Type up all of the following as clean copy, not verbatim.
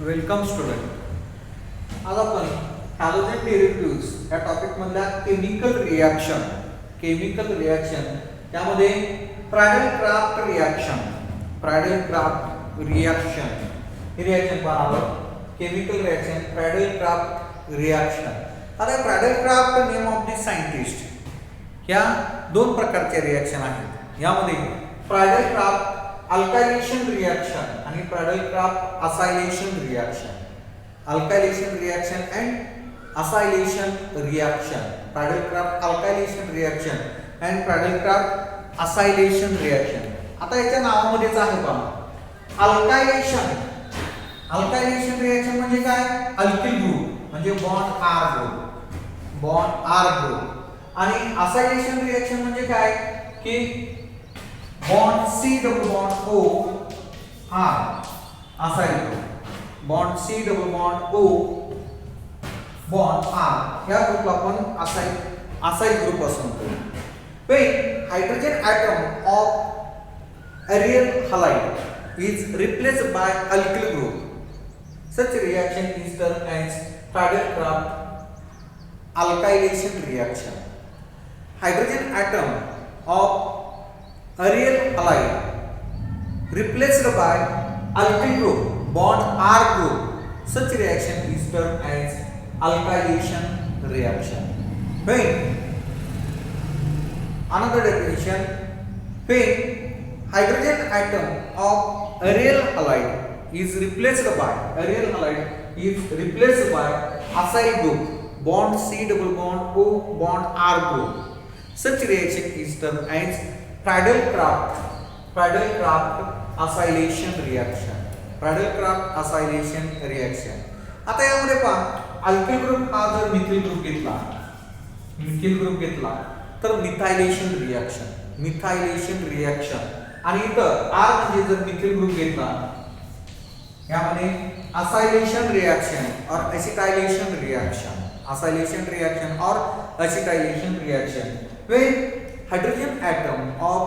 Welcome student. आज आपण halogen derivatives या टॉपिक मधल्या केमिकल रिॲक्शन त्यामध्ये प्रायडल-क्राफ्ट रिॲक्शन ही रिॲक्शन पाहणार. Chemical reaction, Friedel Crafts reaction. आता Friedel Crafts name of the scientist ह्या दोन प्रकारच्या रिॲक्शन आहेत. यामध्ये प्रायडल-क्राफ्ट अल्कायलेशन रिॲक्शन आणि Friedel Crafts acylation reaction. Alkylation reaction and acylation reaction. Friedel Crafts alkylation reaction and Friedel Crafts acylation reaction. आता याच्या नावामध्येच आहे पहा अल्कायलेशन. अल्कायलेशन रिॲक्शन म्हणजे काय? अल्किल ग्रुप म्हणजे बॉन्ड आर ग्रुप. आणि असायलेशन रिॲक्शन म्हणजे काय की bond C double bond O R acyl group. Bond C double bond O bond R या ग्रुपला आपण असाइल ग्रुप असं म्हणतो. when hydrogen atom of aryl halide is replaced by alkyl group, such reaction is termed as Prader-Craft alkylation reaction. Hydrogen atom of aryl halide replaced by alkyl group bond R group, such reaction is termed as alkylation reaction. When another definition, when hydrogen atom of aryl halide is replaced by acyl group bond C double bond O bond R group, such reaction is termed as Prader-Craft acylation reaction. Prader-Craft acylation reaction. आता यामध्ये पहा alkyl group हा जर methyl group घेतला तर मिथायलेशन reaction. आणि इथं R म्हणजे जर मिथिल ग्रुप घेतला यामध्ये असायलेशन रिॲक्शन और एसिटायलेशन reaction. When hydrogen atom of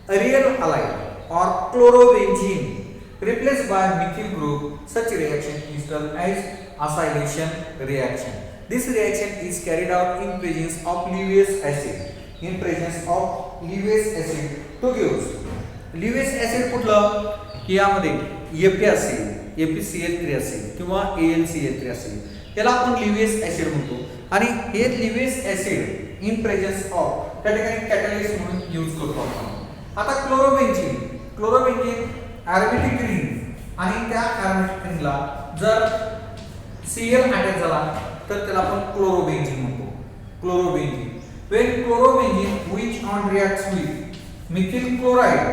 aryl halide or chlorobenzene replaced by methyl group, such reaction is termed as acylation reaction. This reaction is carried out in presence of Lewis acid. To give Lewis acid कुठलं की यामध्ये Fe असेल, FeCl3 असेल किंवा AlCl3 असेल, याला आपण लिव्हियस acid म्हणतो. आणि हे लिव्हियस ऍसिड इन प्रेझेन्स ऑफ त्या ठिकाणी कॅटलिस्ट म्हणून यूज करतो आपण. आता क्लोरोबेन्झीन एरोमॅटिक रिंग आणि त्या एरोमॅटिक रिंगला जर Cl अटॅच झाला तर त्याला आपण क्लोरोबेन्झीन म्हणतो. when chlorobenzene which on reacts with methyl chloride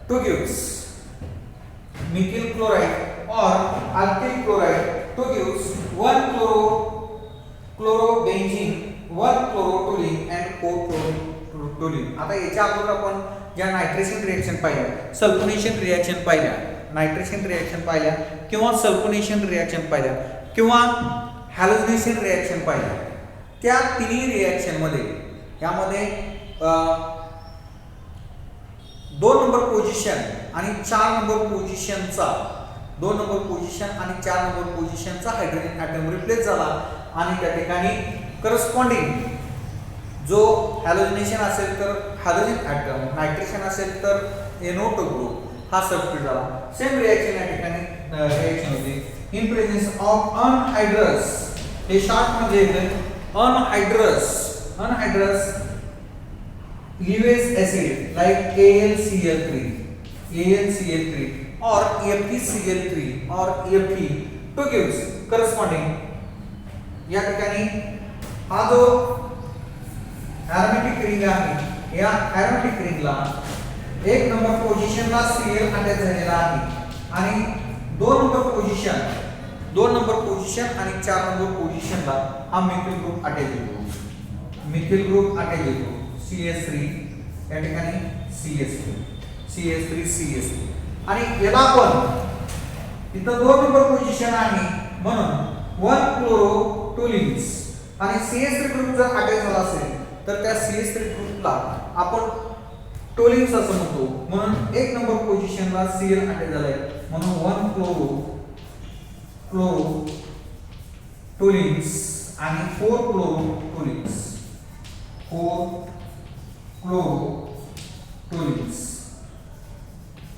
to gives methyl chloride or alkyl chloride to gives 1 chlorobenzene 1 chlorotoluene and 4 chlorotoluene. आता याच्या अगोदर आपण ज्या नायट्रेशन रिएक्शन पाहिल्या, सल्फोनेशन रिएक्शन पाहिल्या, नायट्रेशन रिएक्शन पाहिल्या किंवा सल्फोनेशन रिएक्शन पाहिल्या किंवा हॅलोजनेशन रिएक्शन पाहिल्या, त्या तिन्ही रिएक्शन मध्ये यामध्ये 2 नंबर पोझिशन आणि 4 नंबर पोझिशनचा 2 नंबर पोझिशन आणि 4 नंबर पोझिशनचा हायड्रोजन ॲटम रिप्लेस झाला आणि त्या ठिकाणी करस्पॉन्डिंग जो हॅलोजनेशन असेल तर हायड्रोजन ॲटम, नायट्रेशन असेल तर NO2 ग्रुप हा सबस्टिट्यूट झाला. सेम रिएक्शन या ठिकाणी रिएक्शन होती इन प्रेझेन्स ऑफ अनहायड्रस. हे शॉर्ट मध्ये येते अनहायड्रस Lewis acid like AlCl3 or FeCl3 or Fe to gives corresponding. या ठिकाणी हा जो एरोमॅटिक रिंग आहे या एरोमॅटिक रिंगला 1 नंबर पोझिशनला Cl अटॅच झालेला आहे आणि 2 नंबर पोझिशन आणि 4 नंबर पोझिशनला हा मिथिल ग्रुप अटॅच येतो. CH3 या ठिकाणी CH3 आणि याला आपण इथं 2 नंबर पोझिशन आहे म्हणून 1 क्लोरोटोल्यून्स आणि CH3 ग्रुप जर अटॅच झाला असेल तर त्या CH3 ग्रुपला आपण टोलिन्स असं म्हणतो. म्हणून एक नंबर पोझिशनला Cl अटॅच झालाय, म्हणून 1 क्लोरो टोलिन्स आणि 4 क्लोरो टोलिन्स, 4 क्लोरो टोलिन्स,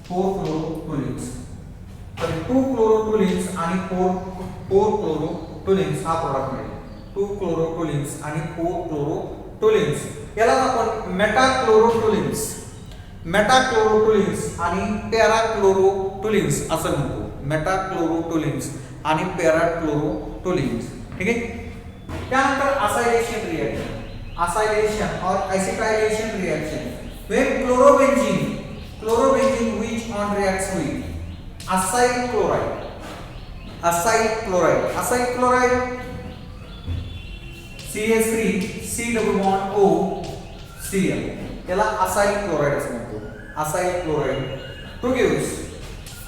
4 क्लोरो टोलिन्स, तर 2 क्लोरो टोलिन्स आणि 4 क्लोरो टोलिन्स हा प्रोडक्ट मिळेल. 2 क्लोरो टोलिन्स आणि 4 क्लोरो टोलिन्स, याला आपण मेटाक्लोरोटोलिन्स, मेटाक्लोरोटोलिन्स आणि पॅराक्लोरोटोलिन्स असं म्हणतो. मेटाक्लोरोटोलिन्स आणि पॅराक्लोरोटोलिन्स. ठीक आहे. त्यानंतर असायलेशन रिएक्शन, असायलेशन और एसिटायलेशन reaction. when chlorobenzene which on reacts with acyl chloride, acyl chloride CH3 C double bond O Cl, याला असाइल क्लोराइड असं म्हणतो. Acyl chloride to gives,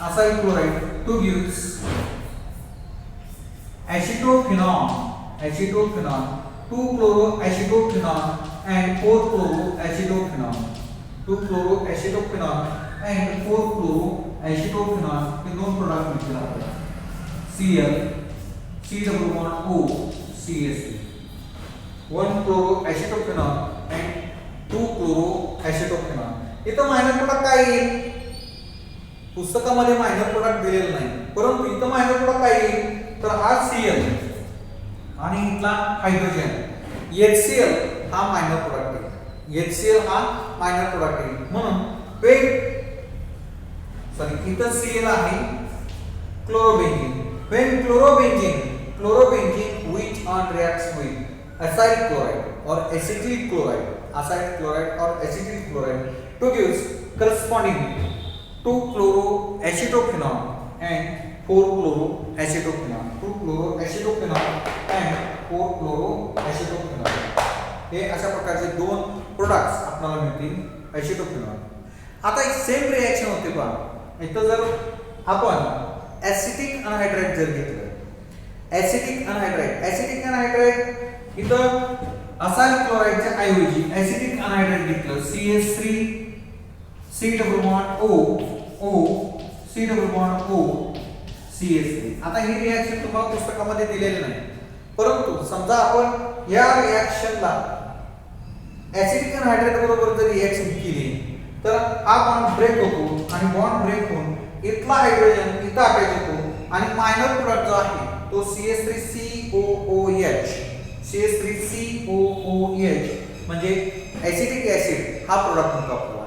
acyl chloride to gives acetophenone, 2 chloroacetophenone and 4 chloroacetophenone, 2 chloroacetophenone and 4 chloroacetophenone हे दोन product मिळतील आपल्याला. Cl C double bond O CH3, 1 chloroacetophenone and 2 chloroacetophenone. इथं minor product काय येईल? पुस्तकामध्ये मायनर प्रोडक्ट दिलेलं नाही, परंतु इथं मायनर प्रोडक्ट काय येईल तर हा Cl आणि इथला हायड्रोजन HCl हा मायनर प्रोडक्ट आहे. HCl हा मायनर प्रोडक्ट आहे. म्हणून इथं Cl आहे क्लोरोबेन्झीन. when chlorobenzene which on reacts with acyl chloride or acetyl chloride, acyl chloride or acetyl chloride to gives corresponding 2 chloroacetophenone and 4 chloroacetophenone, 2 chloroacetophenone and 4 chloroacetophenone. हे अशा प्रकारचे दोन प्रोडक्ट्स आपल्याला मिळतील ऍसिटोफेनॉल. आता एक सेम रिएक्शन होते पहा. इथं जर आपण ऍसिटिक अनहायड्राइड जर घेतलं, ऍसिटिक अनहायड्राइड इथं असाइल क्लोराइडच्या ऐवजी ऍसिटिक अनहायड्राइड घेतलं CH3 C double bond O C double bond O CH3. आता ही रिएक्शन तुम्हाला पुस्तकामध्ये दिलेली नाही, परंतु समजा आपण या रिएक्शनला ऍसिटिक अनहायड्राइड बरोबर जर रिएक्शन केली तर हा बॉन्ड ब्रेक होतो आणि बॉन्ड ब्रेक होऊन इथला हायड्रोजन इथं अटॅच होतो आणि मायनर प्रोडक्ट जो आहे तो CH3COOH, CH3COOH म्हणजे ऍसिटिक ऍसिड हा प्रोडक्ट म्हणतो आपल्याला.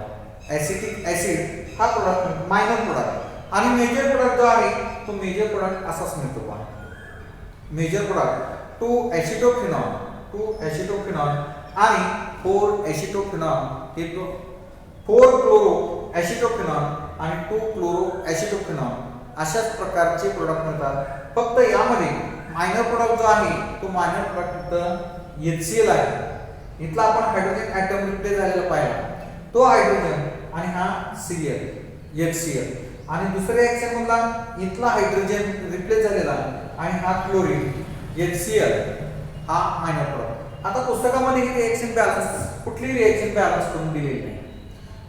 ऍसिटिक ऍसिड हा प्रोडक्ट मायनर प्रोडक्ट आणि मेजर प्रोडक्ट जो आहे तो मेजर प्रोडक्ट असाच मिळतो पहा. मेजर प्रोडक्ट 2 ऍसिटोफेनॉल आणि 4 ऍसिटोफेनॉल हे 4 क्लोरो ऍसिटोफेनॉल आणि 2 क्लोरो ऍसिटोफेनॉल अशाच प्रकारचे प्रोडक्ट मिळतात. फक्त यामध्ये मायनर प्रोडक्ट जो आहे तो मायनर प्रोडक्ट HCl आहे. इथला आपण हायड्रोजन ऍटम रिप्लेस झालेला पाहिला, तो हायड्रोजन आणि हा Cl HCl. आणि दुसऱ्या रिएक्शन मधला इथला हायड्रोजन रिप्लेस झालेला आणि हा क्लोरीन HCl हा मायनर प्रोडक्ट. आता पुस्तकामध्ये ही रिएक्शन बॅलन्स कुठली रिएक्शन बॅलन्स करून दिलेली नाही,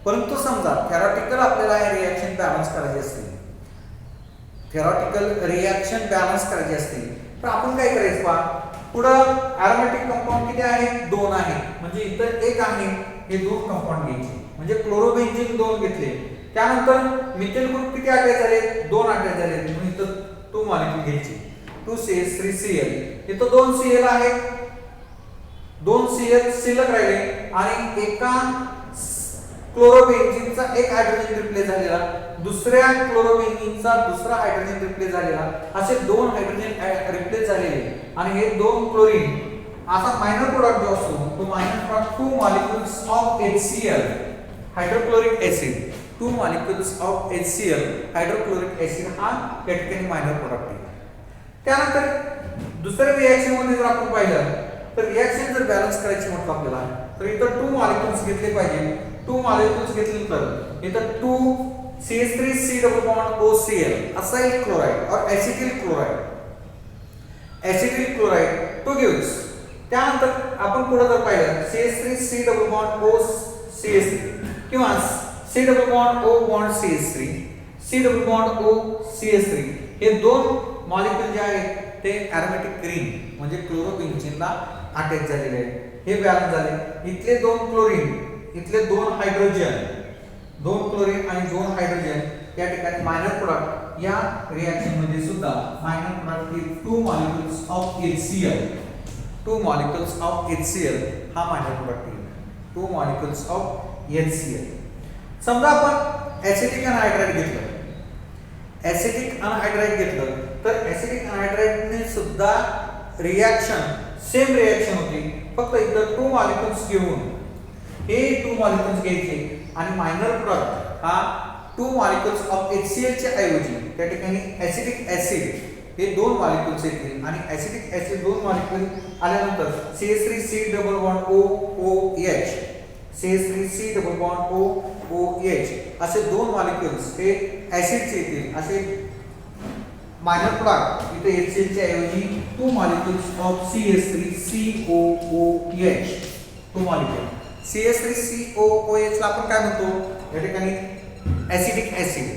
परंतु समजा थेरॉटिकल आपल्याला हे रिएक्शन बॅलन्स करायची असते, थेरॉटिकल रिएक्शन बॅलन्स करायची असते तर आपण काय करायचं पहा. पुढं अरोमॅटिक कंपाऊंड किती आहेत? 2 आहेत. म्हणजे इथं एक आहे, हे 2 कंपाऊंड घ्यायचे. म्हणजे क्लोरोबेन्झीन 2 घेतले, त्यानंतर मिथेन ग्रुप किती अटॅच झाले? 2 अटॅच झाले. म्हणून इथं 2 मॉलिक्यूल घ्यायचे, 2CH3Cl. इथं 2 Cl आहेत, 2 Cl शिल्लक राहिले आणि एका क्लोरोबेन्झीनचा एक हायड्रोजन रिप्लेस झालेला, दुसऱ्या क्लोरोबेन्झीनचा दुसरा हायड्रोजन रिप्लेस झालेला, असे 2 हायड्रोजन रिप्लेस झालेले आणि हे 2 क्लोरीन असा मायनर प्रोडक्ट जो असतो तो minor product 2 molecules of HCl hydrochloric acid, 2 molecules of HCl hydrochloric acid हा या ठिकाणी मायनर प्रोडक्ट आहे. त्यानंतर दुसऱ्या रिएक्शन मध्ये जर आपण पाहिलं तर रिएक्शन जर बॅलन्स करायची म्हटलं आपल्याला तर इथं 2 मॉलिक्युल्स घेतले पाहिजे. 2 मॉलिक्युल्स घेतले तर इथं 2 CH3C double bond OCl acyl chloride और एसिटिल क्लोराइड टू गिव्स. त्यानंतर आपण पुढे जर पाहिलं CH3C डबल बॉन्ड CH3 किंवा C double bond O bond CH3 C double bond O CH3 हे दोन मॉलिक्यूल जे आहेत ते एरोमॅटिक रिंग म्हणजे क्लोरोबेन्झीनला अटॅच झालेले आहेत. हे बॅलन्स झाले. इथले दोन क्लोरीन, इथले दोन हायड्रोजन, दोन क्लोरीन आणि दोन हायड्रोजन या ठिकाणी मायनर प्रोडक्ट या रिएक्शन मध्ये सुद्धा मायनर प्रोडक्ट हे 2 molecules of HCl, 2 molecules of HCl हा मायनर प्रोडक्ट आहे. 2 मॉलिक्युल्स ऑफ HCl. समजा आपण ऍसिटिक अनहायड्राइड घेतलं, ऍसिटिक अनहायड्राइड घेतलं तर ऍसिटिक अनहायड्राइड ने सुद्धा रिएक्शन सेम रिएक्शन होती. फक्त इथं 2 मॉलिक्युल्स घेऊन हे 2 मॉलिक्युल्स घ्यायचे आणि मायनर प्रोडक्ट हा 2 मॉलिक्युल्स ऑफ HCl च्या ऐवजी त्या ठिकाणी ऍसिटिक ऍसिड हे 2 मॉलिक्युल्स येतील आणि ऍसिटिक ऍसिड 2 मॉलिक्युल आल्यानंतर CH3C double bond OOH, CH3C double bond OOH असे 2 मॉलिक्युल्स हे ऍसिडचे येतील. असे मायनर प्रोडक्ट इथे HCl च्या ऐवजी 2 molecules of CH3COOH, 2 molecule CH3COOH ला आपण काय म्हणतो या ठिकाणी ऍसिटिक ऍसिड.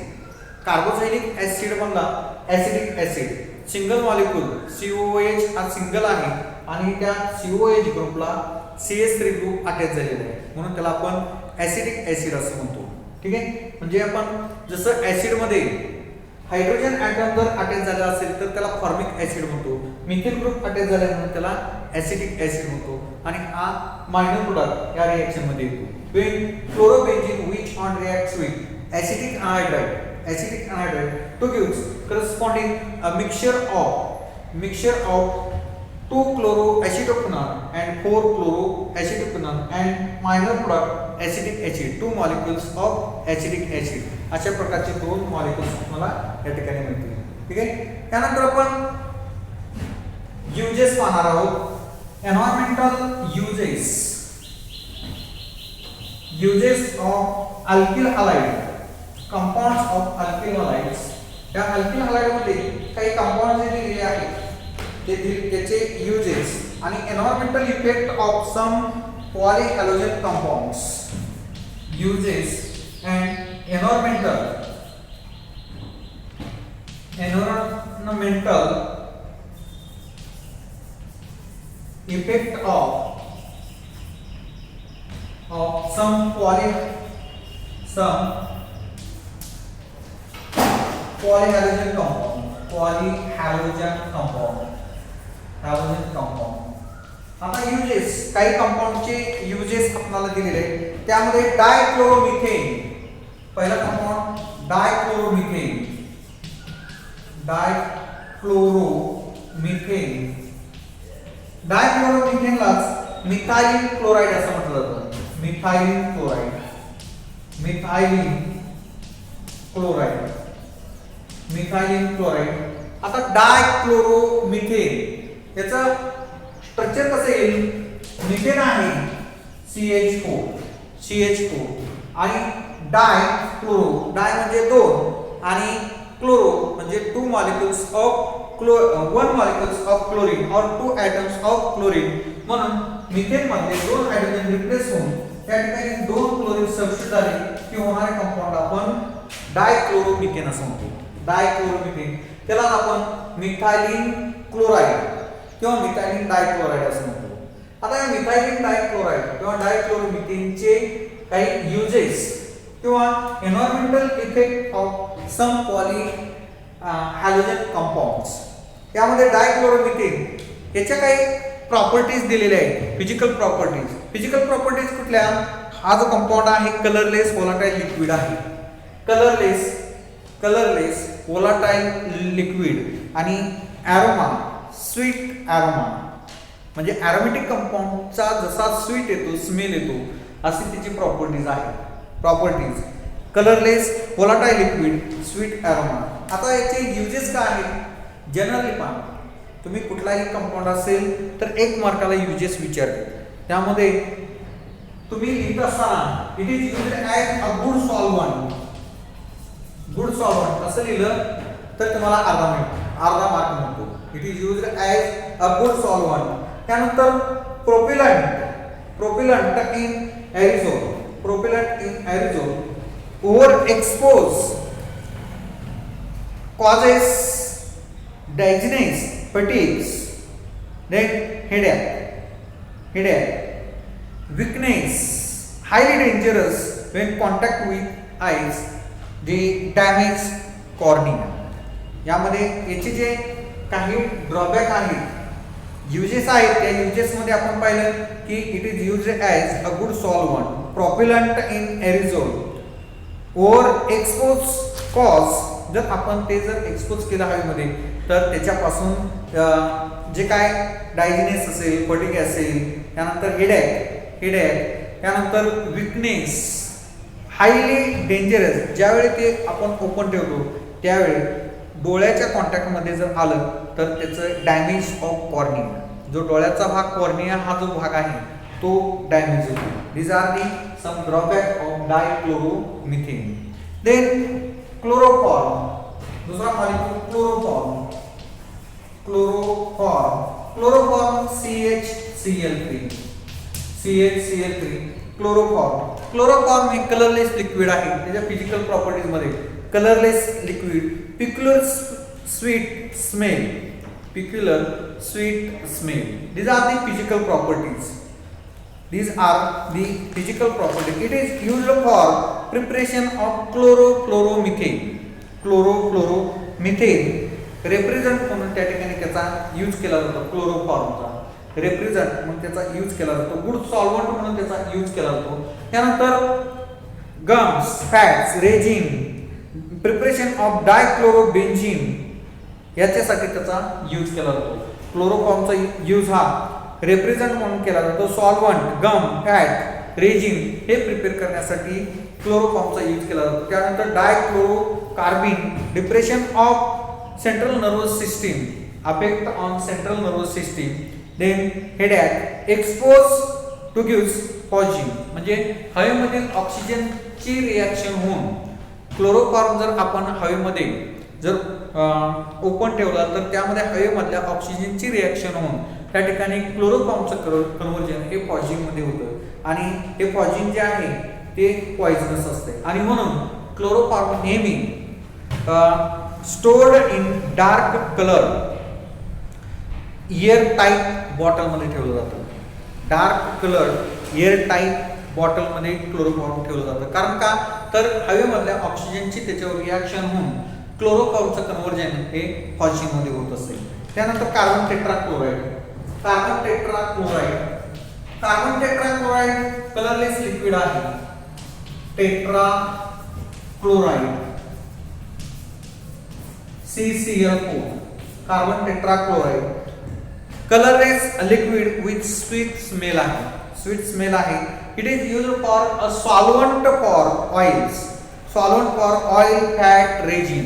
कार्बोक्सिलिक ऍसिड बनला acetic acid. Single molecule COOH हा सिंगल आहे आणि त्या COOH ग्रुपला CH3 ग्रुप अटॅच झालेला आहे म्हणून त्याला आपण ऍसिटिक ऍसिड असं म्हणतो. ठीक आहे. म्हणजे आपण जसं ऍसिड मध्ये हायड्रोजन ऍटम जर अटॅच झाला असेल तर त्याला फॉर्मिक ऍसिड म्हणतो. मिथिल ग्रुप अटॅच झाला म्हणून त्याला ऍसिटिक ऍसिड म्हणतो आणि हा मायनर प्रोडक्ट या रिएक्शन मध्ये येतो. when chlorobenzene which on reacts with acetic anhydride to gives corresponding a mixture of 2 chloroacetophenol and 4 chloroacetophenol and minor product acetic acid, 2 molecules of acetic acid. अशा प्रकारचे 2 molecules आपल्याला या ठिकाणी मिळतील. ठीक आहे. त्यानंतर आपण युजेस पाहणार आहोत. Environmental uses of alkyl halide, compounds of alkyl halides. या alkyl halide मध्ये काही कंपाऊंड दिलेले आहेत त्याचे uses आणि environmental effect of some polyhalogen compounds. Uses and environmental effect of some polyhalogen compound. आता युजेस काही कंपाऊंडचे युजेस आपल्याला दिलेले आहेत. त्यामध्ये डायक्लोरोमिथेन पहिला कंपाऊंड डायक्लोरोमिथेनलाच मिथाइल क्लोराइड असं म्हटलं जातं. Methyl chloride. आता डायक्लोरोमिथेन याचं स्ट्रक्चर कसं येईल? मिथेन आहे CH4 आणि डाय म्हणजे 2 आणि क्लोरो म्हणजे 2 molecules of 1 molecules of chlorine or 2 atoms of chlorine. म्हणून मिथेन मध्ये 2 हायड्रोजन रिप्लेस होऊन त्या ठिकाणी 2 क्लोरीन सबस्टिट्यूट झाले की होणारे कंपाऊंड आपण डायक्लोरोमिथेन असं म्हणतो. डायक्लोरोमिथेन त्याला आपण मिथाइलिन क्लोराइड किंवा मिथाइलिन डायक्लोराइड असं म्हणतो. आता या मिथाइलिन डायक्लोराइड किंवा डायक्लोरोमिथेनचे काही युजेस किंवा environmental effect of some polyhalogen compounds. यामध्ये डायक्लोरोमिथेन याच्या काही प्रॉपर्टीज दिलेल्या आहेत. फिजिकल प्रॉपर्टीज कुठल्या? हा जो कंपाऊंड आहे कलरलेस व्होलाटाइल लिक्विड आहे. कलरलेस व्होलाटाइल लिक्विड आणि ॲरोमा स्वीट ॲरोमा म्हणजे ॲरोमॅटिक कंपाऊंडचा जसा स्वीट येतो स्मेल येतो अशी त्याची प्रॉपर्टीज आहेत. Colourless volatile liquid sweet aroma. आता याचे युजेस काय आहेत? जनरली पहा तुम्ही कुठलाही कंपाऊंड असेल तर 1 मार्काला युजेस विचारते. त्यामध्ये तुम्ही लिहित असताना it is used as a good solvent असं लिहिलं तर तुम्हाला अर्धा मार्क मिळतो. It is used as a good solvent. त्यानंतर प्रोपिलंट in एरिझोल propellant in aerosol overexpose causes dizziness, fatigues, then headache, weakness, highly dangerous when contact with eyes, the damage cornea. यामध्ये याचे जे काही ड्रॉबॅक आहेत, युजेस आहेत, त्या युजेस मध्ये आपण पाहिलं की it is used as a good solvent, propellant in aerosol, over expose cause, जर आपण ते जर एक्सपोज केलं हवेमध्ये तर त्याच्यापासून जे काय डायजिनेस असेल, फटिग असेल, त्यानंतर हेडेक, त्यानंतर विकनेस, हायली डेंजरस, ज्यावेळी ते आपण ओपन ठेवतो त्यावेळी डोळ्याच्या कॉन्टॅक्टमध्ये जर आलं तर त्याचं डॅमेज ऑफ कॉर्निया, जो डोळ्याचा भाग कॉर्निया हा जो भाग आहे तो डॅमेज होतो. These are the some drawback of dichloromethane. Then chloroform, दूसरा मॉलिक्यूल क्लोरोफॉर्म CHCl3 क्लोरोफॉर्म हे कलरलेस लिक्विड आहे. त्याच्या फिजिकल प्रॉपर्टीज मध्ये colourless liquid, peculiar sweet smell. These are the physical properties. It is used for preparation of chlorofluoromethane represent म्हणून त्या ठिकाणी त्याचा use केला जातो. क्लोरोफॉर्मचा रिप्रेझेंट म्हणून त्याचा यूज केला जातो. गुड सॉल्व्हंट म्हणून त्याचा यूज केला जातो. त्यानंतर gums, fats, resin, preparation of dichlorobenzene याच्यासाठी त्याचा यूज केला जातो. क्लोरोफॉर्मचा यूज हा रिप्रेझेंट म्हणून केला जातो. सॉल्व्हंट, गम, फॅट, रेजिन हे प्रिपेअर करण्यासाठी क्लोरोफॉर्मचा यूज केला जातो. त्यानंतर dichlorocarbene, depression of central nervous system, affect on central nervous system. Then headache, expose to gives poison, म्हणजे हवेमधील ऑक्सिजनची रिॲक्शन होऊन क्लोरोफॉर्म जर आपण हवेमध्ये जर ओपन ठेवला तर त्यामध्ये हवेमधल्या ऑक्सिजनची रिॲक्शन होऊन त्या ठिकाणी क्लोरोफॉर्मचं कन्व्हर्जन हे पॉइझनमध्ये होतं आणि हे पॉइझन जे आहे ते पॉइझनस असते आणि म्हणून क्लोरोफॉर्म नेहमी stored in dark colour air tight बॉटलमध्ये ठेवलं जातं. डार्क कलर एअर टाईट बॉटलमध्ये क्लोरोफॉर्म ठेवलं जातं. कारण का तर हवेमधल्या ऑक्सिजनची त्याच्यावर रिॲक्शन होऊन क्लोरोफॉर्मचं कन्व्हर्जन हे पॉइझनमध्ये होत असेल. त्यानंतर कार्बन टेट्राक्लोराइड कलरलेस लिक्विड आहे. Tetrachloride CCl4 carbon tetrachloride colourless liquid with sweet smell आहे. It is used for a solvent for oil, fat, resin.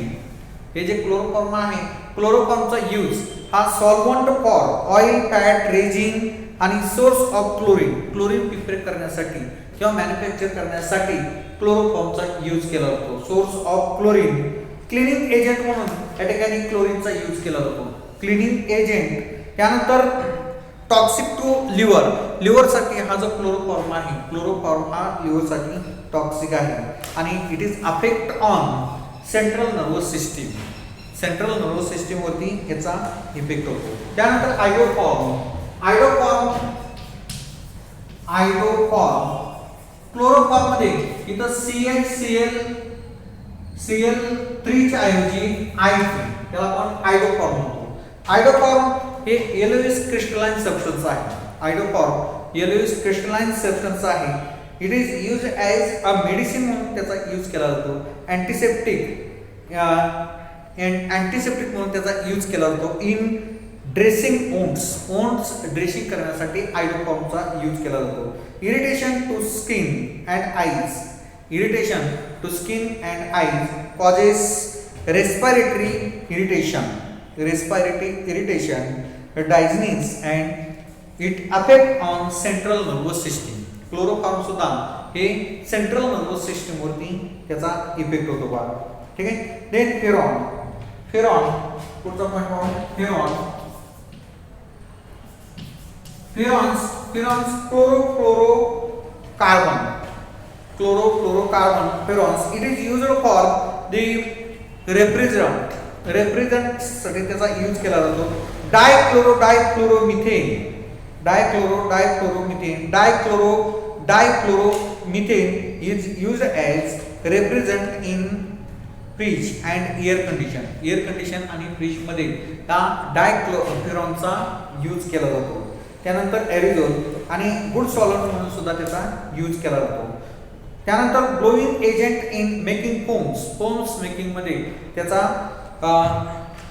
हे जे क्लोरोफॉर्म आहे, क्लोरोफॉर्मचा यूज हा solvent for oil, fat, resin आणि सोर्स ऑफ क्लोरीन प्रिपेअर करण्यासाठी किंवा मॅन्युफॅक्चर करण्यासाठी क्लोरोफॉर्मचा यूज केला जातो. Source of chlorine, cleaning agent म्हणून या ठिकाणी क्लोरीनचा यूज केला जातो. Cleaning agent. त्यानंतर टॉक्सिक टू लिव्हरसाठी हा जो क्लोरोफॉर्म आहे, क्लोरोफॉर्म हा लिव्हरसाठी टॉक्सिक आहे आणि it is affect on central nervous system वरती याचा इफेक्ट होतो. त्यानंतर आयडोफॉर्म क्लोरोफॉर्म मध्ये इथं CHCl3 च्या ऐवजी I3, त्याला आपण आयडोफॉर्म म्हणतो. आयडोफॉर्म हे येलोइश क्रिस्टलाइन सबस्टन्स आहे. It is use as a medicine म्हणून त्याचा यूज केला जातो. अँटीसेप्टिक म्हणून त्याचा यूज केला जातो. इन ड्रेसिंग ओंड्स ड्रेसिंग करण्यासाठी आयडोफॉर्मचा यूज केला जातो. Irritation to skin and eyes causes respiratory irritation, dizziness and it affect on central nervous system. Chloroform सुद्धा हे सेंट्रल नर्वस सिस्टीम वरती त्याचा इफेक्ट होतो बघा. ठीक आहे. देन फेरॉन पुढचा पॉइंट पाहू. फेरॉन्स chlorofluorocarbon chlorofluorocarbons. It is used for the represent साठी त्याचा यूज केला जातो. dichloromethane is used as represent in fridge and air condition आणि फ्रीज मध्ये हा डायक्लोरोफिरॉनचा यूज केला जातो. त्यानंतर एरिझोल आणि गुड सॉल्व्हंट म्हणून सुद्धा त्याचा यूज केला जातो. त्यानंतर blowing agent in making foams making मध्ये त्याचा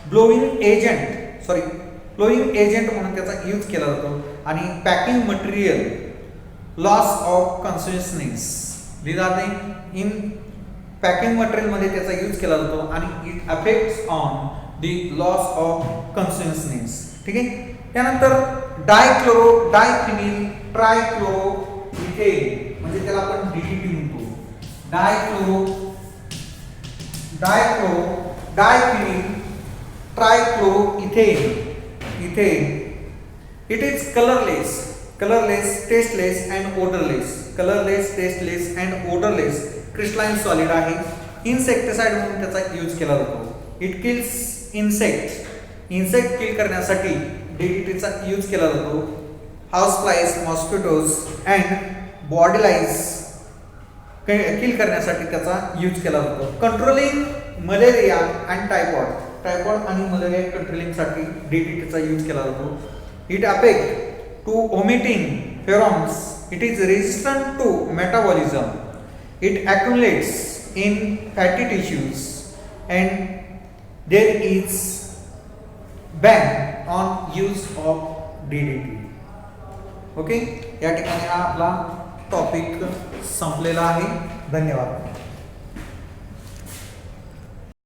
ब्लोइंग एजंट म्हणून त्याचा यूज केला जातो. आणि packing material loss of consistency these are the in packing material मध्ये त्याचा यूज केला जातो आणि it affects on the loss of consistency. ठीक आहे. त्यानंतर डायफिनिल ट्रायक्लोरोइथेन म्हणजे त्याला आपण DDT म्हणतो. डायफिनिल ट्रायक्लोरोइथेन. It is colorless, tasteless and odorless crystalline solid आहे. इन्सेक्टिसाइड म्हणून त्याचा यूज केला जातो. इट किल्स इन्सेक्ट किल करण्यासाठी DDT चा यूज केला जातो. House flies, mosquitoes and body lice kill करण्यासाठी त्याचा यूज केला जातो. कंट्रोलिंग मलेरिया अँड टायफॉइड आणि मलेरिया कंट्रोलिंग साठी DDT चा यूज केला जातो. It affect to omitting pheromones. It is resistant to metabolism. It accumulates in fatty tissues and there is ban on use of DDT. Okay, या ठिकाणी हा आपला topic संपलेला आहे. धन्यवाद.